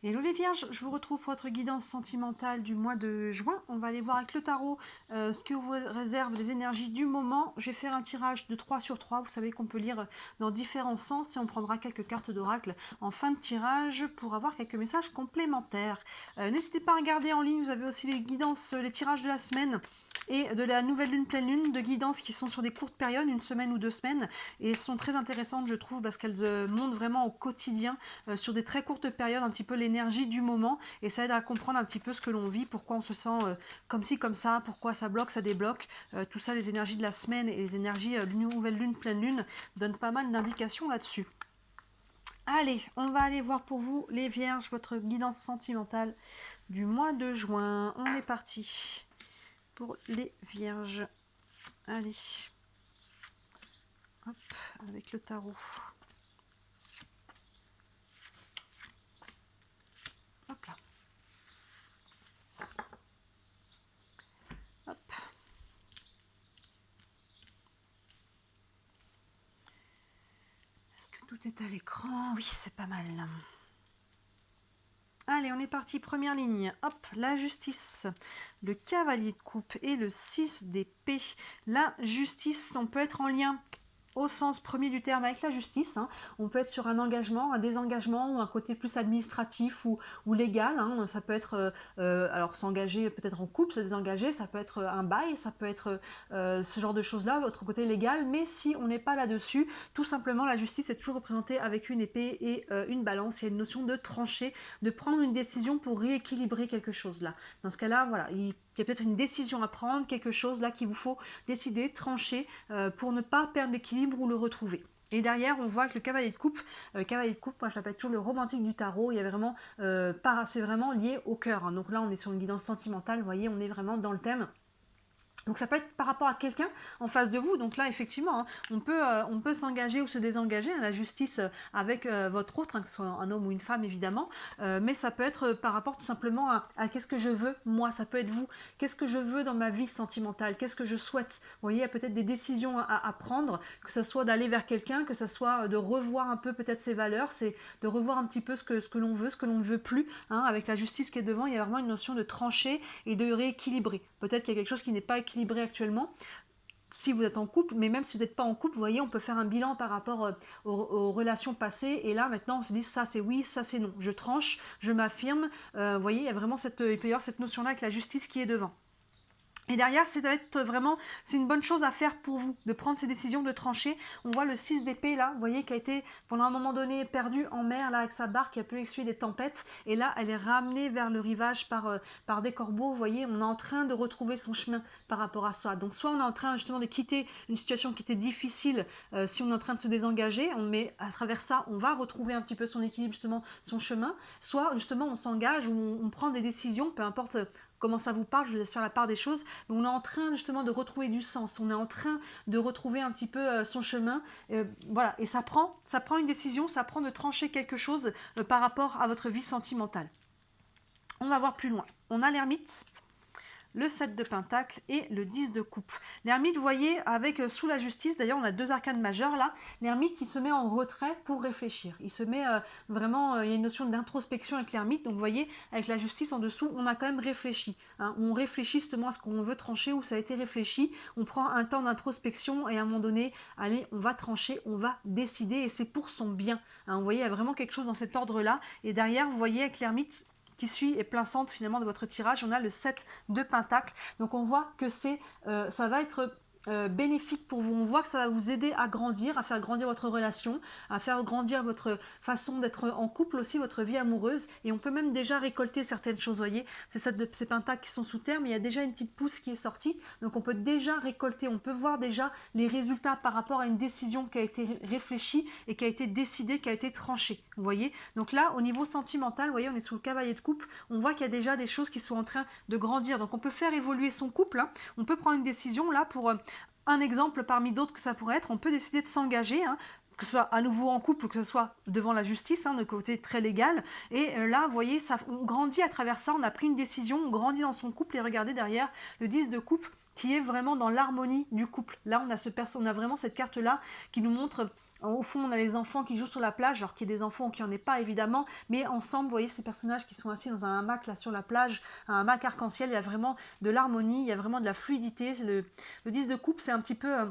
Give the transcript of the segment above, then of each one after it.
Hello les vierges, je vous retrouve pour votre guidance sentimentale du mois de juin. On va aller voir avec le tarot ce que vous réservent les énergies du moment. Je vais faire un tirage de 3 sur 3. Vous savez qu'on peut lire dans différents sens et on prendra quelques cartes d'oracle en fin de tirage pour avoir quelques messages complémentaires. N'hésitez pas à regarder en ligne, vous avez aussi les guidances, les tirages de la semaine et de la nouvelle lune, pleine lune, de guidances qui sont sur des courtes périodes, une semaine ou 2 semaines, et sont très intéressantes je trouve parce qu'elles montrent vraiment au quotidien sur des très courtes périodes un petit peu l'énergie du moment, et ça aide à comprendre un petit peu ce que l'on vit, pourquoi on se sent comme ci comme ça, pourquoi ça bloque, ça débloque, tout ça, les énergies de la semaine et les énergies nouvelle lune, pleine lune donnent pas mal d'indications là-dessus. Allez, on va aller voir pour vous les vierges, votre guidance sentimentale du mois de juin. On est parti pour les vierges. Allez, hop, avec le tarot. Hop là. Hop. Est-ce que tout est à l'écran? Oui, c'est pas mal. Allez, on est parti, première ligne. Hop, la justice, le cavalier de coupe et le 6 d'épée. La justice, on peut être en lien au sens premier du terme avec la justice, hein. On peut être sur un engagement, un désengagement ou un côté plus administratif ou légal, hein. Ça peut être, alors s'engager peut-être en couple, se désengager, ça peut être un bail, ça peut être ce genre de choses-là, votre côté légal, mais si on n'est pas là-dessus, tout simplement la justice est toujours représentée avec une épée et une balance. Il y a une notion de trancher, de prendre une décision pour rééquilibrer quelque chose là. Dans ce cas-là, voilà, il y a peut-être une décision à prendre, quelque chose là qu'il vous faut décider, trancher pour ne pas perdre l'équilibre ou le retrouver. Et derrière, on voit que le cavalier de coupe, moi je l'appelle toujours le romantique du tarot. Il y a vraiment, c'est vraiment lié au cœur, hein. Donc là, on est sur une guidance sentimentale. Vous voyez, on est vraiment dans le thème. Donc ça peut être par rapport à quelqu'un en face de vous. Donc là, effectivement, hein, on peut s'engager ou se désengager, hein, la justice avec votre autre, hein, que ce soit un homme ou une femme, évidemment. Mais ça peut être par rapport tout simplement à qu'est-ce que je veux, moi. Ça peut être vous. Qu'est-ce que je veux dans ma vie sentimentale? Qu'est-ce que je souhaite? Vous voyez, il y a peut-être des décisions à prendre, que ce soit d'aller vers quelqu'un, que ce soit de revoir un peu peut-être ses valeurs, c'est de revoir un petit peu ce que l'on veut, ce que l'on ne veut plus. Hein, avec la justice qui est devant, il y a vraiment une notion de trancher et de rééquilibrer. Peut-être qu'il y a quelque chose qui n'est pas équilibré actuellement si vous êtes en couple, mais même si vous n'êtes pas en couple, vous voyez, on peut faire un bilan par rapport aux relations passées, et là maintenant on se dit ça c'est oui, ça c'est non, je tranche, je m'affirme, vous voyez, il y a vraiment il peut y avoir cette notion-là avec la justice qui est devant. Et derrière, c'est vraiment, c'est une bonne chose à faire pour vous, de prendre ces décisions, de trancher. On voit le 6 d'épée là, vous voyez, qui a été pendant un moment donné perdu en mer là avec sa barque, qui a pu essuyer des tempêtes. Et là, elle est ramenée vers le rivage par des corbeaux. Vous voyez, on est en train de retrouver son chemin par rapport à ça. Donc soit on est en train justement de quitter une situation qui était difficile, si on est en train de se désengager, mais à travers ça, on va retrouver un petit peu son équilibre, justement, son chemin. Soit justement on s'engage ou on prend des décisions, peu importe comment ça vous parle, je vous laisse faire la part des choses, mais on est en train justement de retrouver du sens, on est en train de retrouver un petit peu son chemin, voilà, et ça prend une décision, ça prend de trancher quelque chose par rapport à votre vie sentimentale. On va voir plus loin. On a l'ermite, le 7 de pentacle et le 10 de coupe. L'ermite, vous voyez, avec sous la justice, d'ailleurs on a deux arcanes majeures là, l'ermite il se met en retrait pour réfléchir. Il se met vraiment, il y a une notion d'introspection avec l'ermite, donc vous voyez, avec la justice en dessous, on a quand même réfléchi. Hein, on réfléchit justement à ce qu'on veut trancher, où ça a été réfléchi, on prend un temps d'introspection et à un moment donné, allez, on va trancher, on va décider et c'est pour son bien. Hein, vous voyez, il y a vraiment quelque chose dans cet ordre-là. Et derrière, vous voyez, avec l'ermite, qui suit et plein centre finalement de votre tirage, on a le 7 de pentacle. Donc on voit que ça va être bénéfique pour vous. On voit que ça va vous aider à grandir, à faire grandir votre relation, à faire grandir votre façon d'être en couple aussi, votre vie amoureuse. Et on peut même déjà récolter certaines choses, voyez. C'est ces pentacles qui sont sous terre, mais il y a déjà une petite pousse qui est sortie. Donc on peut déjà récolter, on peut voir déjà les résultats par rapport à une décision qui a été réfléchie et qui a été décidée, qui a été tranchée. Vous voyez. Donc là, au niveau sentimental, vous voyez, on est sous le cavalier de coupe. On voit qu'il y a déjà des choses qui sont en train de grandir. Donc on peut faire évoluer son couple. Hein. On peut prendre une décision là pour un exemple parmi d'autres que ça pourrait être. On peut décider de s'engager. Hein, que ce soit à nouveau en couple, que ce soit devant la justice, hein, de côté très légal. Et là, vous voyez, ça, on grandit à travers ça, on a pris une décision, on grandit dans son couple, et regardez derrière le 10 de coupe qui est vraiment dans l'harmonie du couple. Là, on a vraiment cette carte-là qui nous montre Au fond, on a les enfants qui jouent sur la plage, alors qu'il y a des enfants ou qu'il n'y en ait pas, évidemment. Mais ensemble, vous voyez ces personnages qui sont assis dans un hamac là sur la plage, un hamac arc-en-ciel. Il y a vraiment de l'harmonie, il y a vraiment de la fluidité. Le 10 de coupe, c'est un petit peu...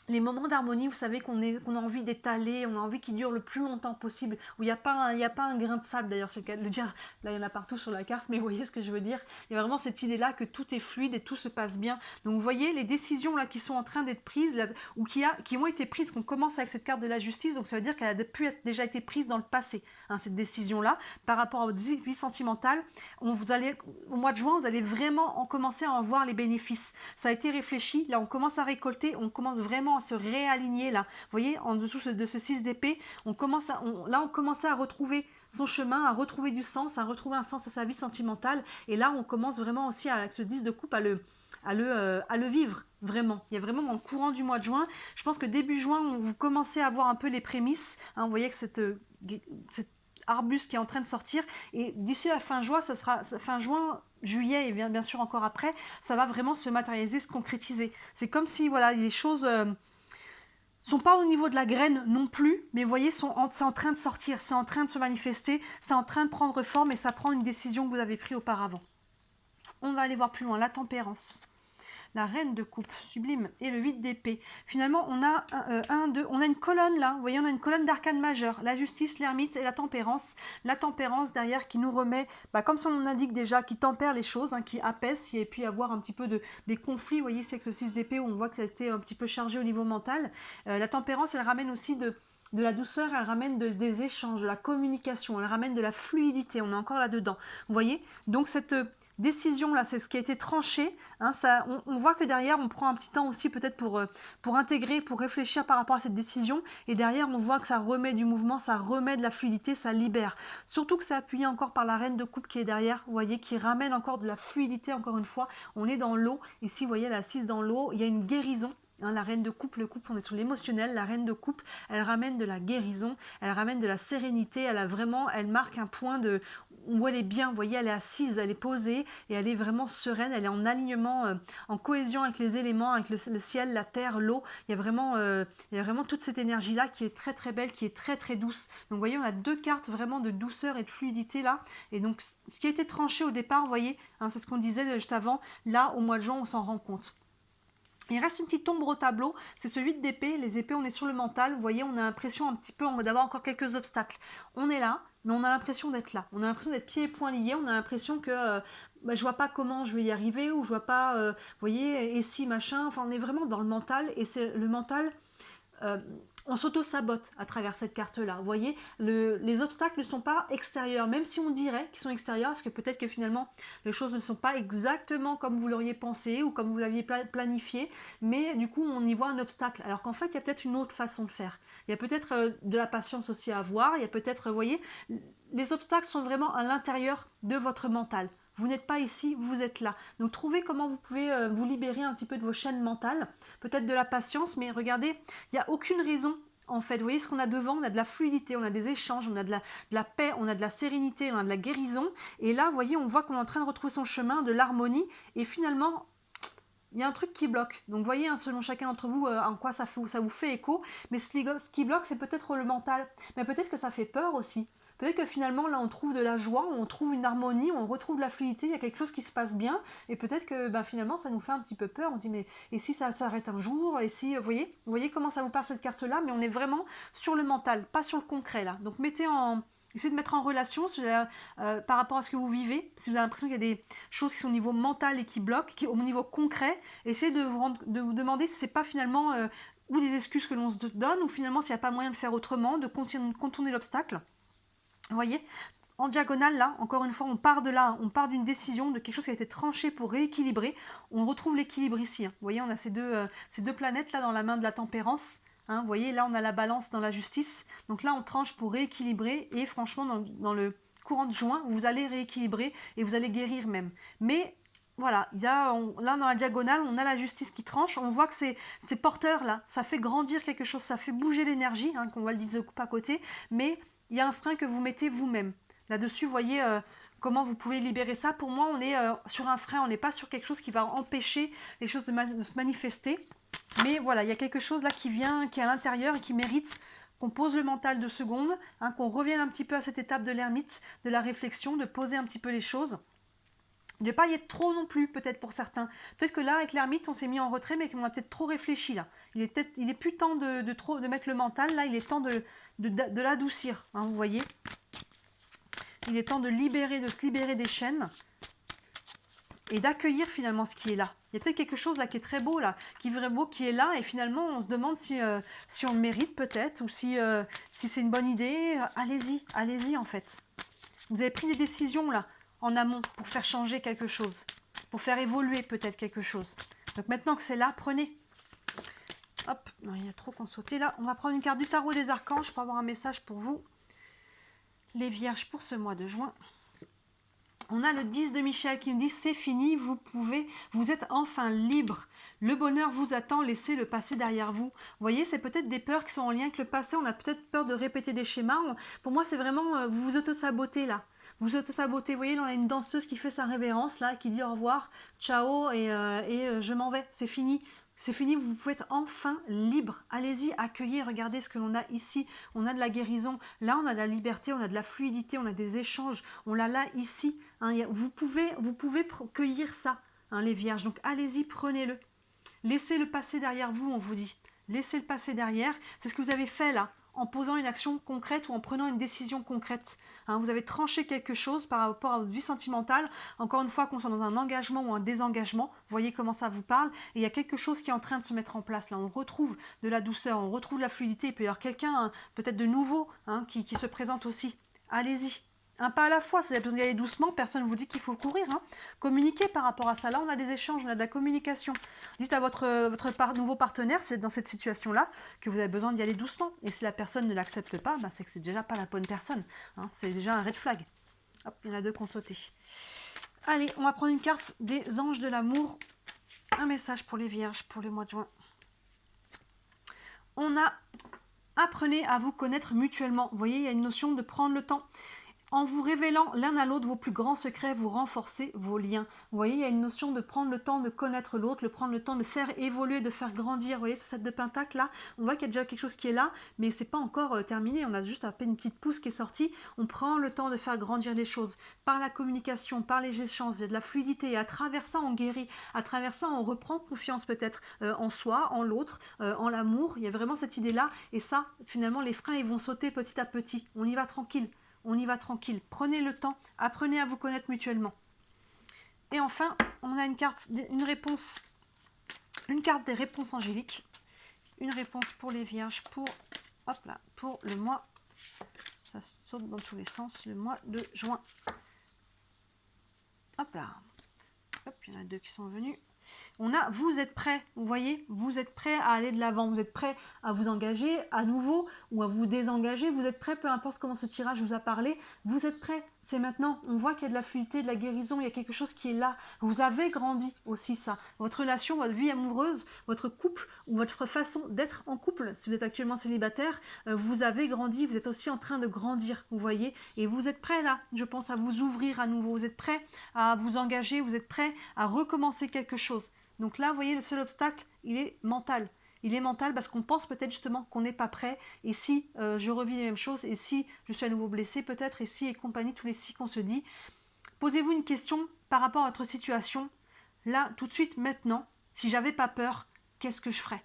les moments d'harmonie, vous savez qu'on a envie d'étaler, on a envie qu'ils durent le plus longtemps possible, où il n'y a pas un grain de sable, d'ailleurs, c'est le cas de le dire, là il y en a partout sur la carte, mais vous voyez ce que je veux dire, il y a vraiment cette idée-là que tout est fluide et tout se passe bien. Donc vous voyez les décisions là qui sont en train d'être prises, là, ou qui ont été prises, qu'on commence avec cette carte de la justice, donc ça veut dire qu'elle a déjà été prise dans le passé, hein, cette décision-là, par rapport à votre vie sentimentale. Au mois de juin, vous allez vraiment commencer à en voir les bénéfices. Ça a été réfléchi, là on commence à récolter, on commence vraiment à se réaligner là. Vous voyez, en dessous de ce 6 d'épée, on commence à retrouver son chemin, à retrouver du sens, à retrouver un sens à sa vie sentimentale. Et là, on commence vraiment aussi avec ce 10 de coupe à le vivre vraiment. Il y a vraiment dans le courant du mois de juin, je pense que début juin, vous commencez à voir un peu les prémices. Hein, vous voyez que cette arbuste qui est en train de sortir, et d'ici la fin juin, ça sera fin juin, juillet et bien sûr encore après, ça va vraiment se matérialiser, se concrétiser. C'est comme si voilà, les choses sont pas au niveau de la graine non plus, mais vous voyez, c'est en train de sortir, c'est en train de se manifester, c'est en train de prendre forme et ça prend une décision que vous avez prise auparavant. On va aller voir plus loin, la tempérance. La reine de coupe, sublime, et le 8 d'épée. Finalement, on a on a une colonne là, vous voyez, on a une colonne d'arcane majeur, la justice, l'ermite et la tempérance. La tempérance derrière qui nous remet, comme son nom l'indique déjà, qui tempère les choses, hein, qui apaise, et puis avoir un petit peu des conflits, vous voyez, c'est avec ce 6 d'épée où on voit que ça a été un petit peu chargé au niveau mental. La tempérance, elle ramène aussi de la douceur, elle ramène des échanges, de la communication, elle ramène de la fluidité, on est encore là-dedans. Vous voyez, donc cette décision là, c'est ce qui a été tranché, hein, on voit que derrière on prend un petit temps aussi peut-être pour intégrer, pour réfléchir par rapport à cette décision, et derrière on voit que ça remet du mouvement, ça remet de la fluidité, ça libère, surtout que c'est appuyé encore par la reine de coupe qui est derrière, vous voyez, qui ramène encore de la fluidité. Encore une fois, on est dans l'eau, ici vous voyez, elle est assise dans l'eau, il y a une guérison. Hein, la reine de coupe, le couple, on est sur l'émotionnel. La reine de coupe, elle ramène de la guérison, elle ramène de la sérénité. Elle marque un point où elle est bien. Vous voyez, elle est assise, elle est posée et elle est vraiment sereine. Elle est en alignement, en cohésion avec les éléments, avec le ciel, la terre, l'eau. Il y a vraiment toute cette énergie-là qui est très très belle, qui est très très douce. Donc, vous voyez, on a deux cartes vraiment de douceur et de fluidité là. Et donc, ce qui a été tranché au départ, vous voyez, hein, c'est ce qu'on disait juste avant. Là, au mois de juin, on s'en rend compte. Il reste une petite ombre au tableau, c'est ce 8 d'épée. Les épées, on est sur le mental. Vous voyez, on a l'impression un petit peu d'avoir encore quelques obstacles. On est là, mais on a l'impression d'être là. On a l'impression d'être pieds et poings liés. On a l'impression que je vois pas comment je vais y arriver, ou je vois pas, vous voyez, et si, machin. Enfin, on est vraiment dans le mental, et c'est le mental. On s'auto-sabote à travers cette carte-là. Vous voyez, les obstacles ne sont pas extérieurs, même si on dirait qu'ils sont extérieurs, parce que peut-être que finalement, les choses ne sont pas exactement comme vous l'auriez pensé ou comme vous l'aviez planifié, mais du coup, on y voit un obstacle. Alors qu'en fait, il y a peut-être une autre façon de faire. Il y a peut-être de la patience aussi à avoir, il y a peut-être, vous voyez, les obstacles sont vraiment à l'intérieur de votre mental. Vous n'êtes pas ici, vous êtes là. Donc trouvez comment vous pouvez vous libérer un petit peu de vos chaînes mentales, peut-être de la patience, mais regardez, il n'y a aucune raison. En fait, vous voyez ce qu'on a devant, on a de la fluidité, on a des échanges, on a de la paix, on a de la sérénité, on a de la guérison. Et là, vous voyez, on voit qu'on est en train de retrouver son chemin, de l'harmonie. Et finalement, il y a un truc qui bloque. Donc, vous voyez, hein, selon chacun d'entre vous, en quoi ça vous fait écho. Mais ce qui bloque, c'est peut-être le mental. Mais peut-être que ça fait peur aussi. Peut-être que finalement, là, on trouve de la joie, on trouve une harmonie, on retrouve de la fluidité, il y a quelque chose qui se passe bien. Et peut-être que finalement, ça nous fait un petit peu peur. On se dit, mais et si ça s'arrête un jour? Et si, vous voyez comment ça vous parle cette carte-là? Mais on est vraiment sur le mental, pas sur le concret, là. Donc, essayez de mettre en relation par rapport à ce que vous vivez. Si vous avez l'impression qu'il y a des choses qui sont au niveau mental et qui bloquent, au niveau concret, essayez de vous demander si c'est pas finalement ou des excuses que l'on se donne, ou finalement s'il n'y a pas moyen de faire autrement, de contourner l'obstacle. Vous voyez, en diagonale, là, encore une fois, on part de là, on part d'une décision, de quelque chose qui a été tranché pour rééquilibrer. On retrouve l'équilibre ici. Hein. Vous voyez, on a ces deux planètes là dans la main de la tempérance. Hein. Vous voyez, là, on a la balance dans la justice. Donc là, on tranche pour rééquilibrer. Et franchement, dans le courant de juin, vous allez rééquilibrer et vous allez guérir même. Mais voilà, là dans la diagonale, on a la justice qui tranche. On voit que c'est porteur là. Ça fait grandir quelque chose, ça fait bouger l'énergie, hein, qu'on voit le 10 de coupe à côté. Mais il y a un frein que vous mettez vous-même. Là-dessus, vous voyez comment vous pouvez libérer ça. Pour moi, on est sur un frein, on n'est pas sur quelque chose qui va empêcher les choses de se manifester. Mais voilà, il y a quelque chose là qui vient, qui est à l'intérieur et qui mérite qu'on pose le mental 2 secondes, hein, qu'on revienne un petit peu à cette étape de l'ermite, de la réflexion, de poser un petit peu les choses. Il ne va pas y être trop non plus, peut-être pour certains. Peut-être que là, avec l'ermite, on s'est mis en retrait, mais qu'on a peut-être trop réfléchi là. Il est plus temps de mettre le mental, là, il est temps de l'adoucir, hein, vous voyez. Il est temps de se libérer des chaînes et d'accueillir finalement ce qui est là. Il y a peut-être quelque chose là qui est très beau, là, qui est vraiment beau, qui est là, et finalement on se demande si on le mérite peut-être, ou si c'est une bonne idée. Allez-y, allez-y en fait. Vous avez pris des décisions là, en amont, pour faire changer quelque chose, pour faire évoluer peut-être quelque chose. Donc maintenant que c'est là, prenez. Hop, non, il y a trop qu'on sautait là. On va prendre une carte du tarot des archanges pour avoir un message pour vous, les vierges, pour ce mois de juin. On a le 10 de Michel qui nous dit « C'est fini, vous êtes enfin libre. Le bonheur vous attend, laissez le passé derrière vous. » Vous voyez, c'est peut-être des peurs qui sont en lien avec le passé. On a peut-être peur de répéter des schémas. Pour moi, c'est vraiment, vous vous auto-sabotez là. Vous auto-sabotez. Vous voyez, là, on a une danseuse qui fait sa révérence là, qui dit au revoir, ciao, et je m'en vais, c'est fini. C'est fini, vous pouvez être enfin libre. Allez-y, accueillez, regardez ce que l'on a ici. On a de la guérison. Là, on a de la liberté, on a de la fluidité, on a des échanges. On l'a là, ici. Hein, vous pouvez cueillir ça, hein, les vierges. Donc, allez-y, prenez-le. Laissez le passé derrière vous, on vous dit. Laissez le passé derrière. C'est ce que vous avez fait là, en posant une action concrète ou en prenant une décision concrète. Hein, vous avez tranché quelque chose par rapport à votre vie sentimentale. Encore une fois, qu'on soit dans un engagement ou un désengagement, vous voyez comment ça vous parle. Et il y a quelque chose qui est en train de se mettre en place. Là, on retrouve de la douceur, on retrouve de la fluidité. Il peut y avoir quelqu'un, hein, peut-être de nouveau, hein, qui se présente aussi. Allez-y. Un pas à la fois, si vous avez besoin d'y aller doucement, personne ne vous dit qu'il faut courir. Hein. Communiquez par rapport à ça. Là, on a des échanges, on a de la communication. Dites à votre nouveau partenaire, si vous êtes dans cette situation-là, que vous avez besoin d'y aller doucement. Et si la personne ne l'accepte pas, bah, c'est que c'est déjà pas la bonne personne. Hein. C'est déjà un red flag. Hop, il y en a 2 qui ont sauté. Allez, on va prendre une carte des anges de l'amour. Un message pour les vierges pour le mois de juin. On a « Apprenez à vous connaître mutuellement ». Vous voyez, il y a une notion de prendre le temps. En vous révélant l'un à l'autre vos plus grands secrets, vous renforcez vos liens. Vous voyez, il y a une notion de prendre le temps de connaître l'autre, de prendre le temps de faire évoluer, de faire grandir. Vous voyez, ce 7 de Pentacle là, on voit qu'il y a déjà quelque chose qui est là, mais c'est pas encore terminé. On a juste à peine une petite pousse qui est sortie. On prend le temps de faire grandir les choses par la communication, par les échanges. Il y a de la fluidité. Et à travers ça, on guérit. À travers ça, on reprend confiance peut-être en soi, en l'autre, en l'amour. Il y a vraiment cette idée-là. Et ça, finalement, les freins, ils vont sauter petit à petit. On y va tranquille. On y va tranquille. Prenez le temps, apprenez à vous connaître mutuellement. Et enfin, on a une carte des réponses angéliques. Une réponse pour les vierges pour le mois. Ça saute dans tous les sens, le mois de juin. Hop là. Hop, il y en a 2 qui sont venus. On a « Vous êtes prêts », vous voyez, vous êtes prêts à aller de l'avant, vous êtes prêts à vous engager à nouveau ou à vous désengager, vous êtes prêts, peu importe comment ce tirage vous a parlé, vous êtes prêts, c'est maintenant. On voit qu'il y a de la fluidité, de la guérison, il y a quelque chose qui est là. Vous avez grandi aussi ça. Votre relation, votre vie amoureuse, votre couple ou votre façon d'être en couple, si vous êtes actuellement célibataire, vous avez grandi, vous êtes aussi en train de grandir, vous voyez, et vous êtes prêts là, je pense, à vous ouvrir à nouveau, vous êtes prêts à vous engager, vous êtes prêts à recommencer quelque chose. Donc là, vous voyez, le seul obstacle, il est mental. Il est mental parce qu'on pense peut-être justement qu'on n'est pas prêt. Et si je revis les mêmes choses, et si je suis à nouveau blessé peut-être, et si et compagnie, tous les si qu'on se dit. Posez-vous une question par rapport à votre situation. Là, tout de suite, maintenant, si j'avais pas peur, qu'est-ce que je ferais?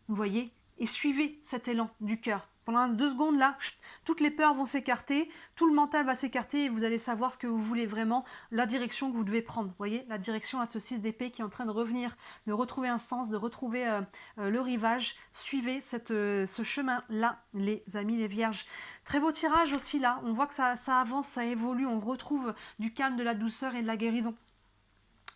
Vous voyez? Et suivez cet élan du cœur. Pendant 2 secondes, là, toutes les peurs vont s'écarter, tout le mental va s'écarter et vous allez savoir ce que vous voulez vraiment, la direction que vous devez prendre. Vous voyez, la direction à ce 6 d'épée qui est en train de revenir, de retrouver un sens, de retrouver le rivage. Suivez ce chemin-là, les amis, les vierges. Très beau tirage aussi là, on voit que ça avance, ça évolue, on retrouve du calme, de la douceur et de la guérison.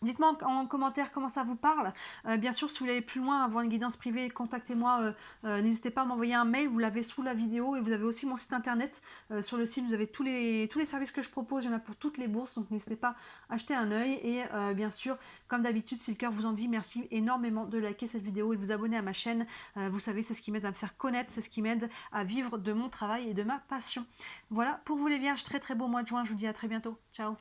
Dites-moi en commentaire comment ça vous parle. Bien sûr, si vous voulez aller plus loin, avoir une guidance privée, contactez-moi. N'hésitez pas à m'envoyer un mail, vous l'avez sous la vidéo. Et vous avez aussi mon site internet. Sur le site, vous avez tous les services que je propose. Il y en a pour toutes les bourses, donc n'hésitez pas à jeter un œil. Et bien sûr, comme d'habitude, si le cœur vous en dit, merci énormément de liker cette vidéo et de vous abonner à ma chaîne. Vous savez, c'est ce qui m'aide à me faire connaître, c'est ce qui m'aide à vivre de mon travail et de ma passion. Voilà, pour vous les vierges, très très beau mois de juin. Je vous dis à très bientôt. Ciao.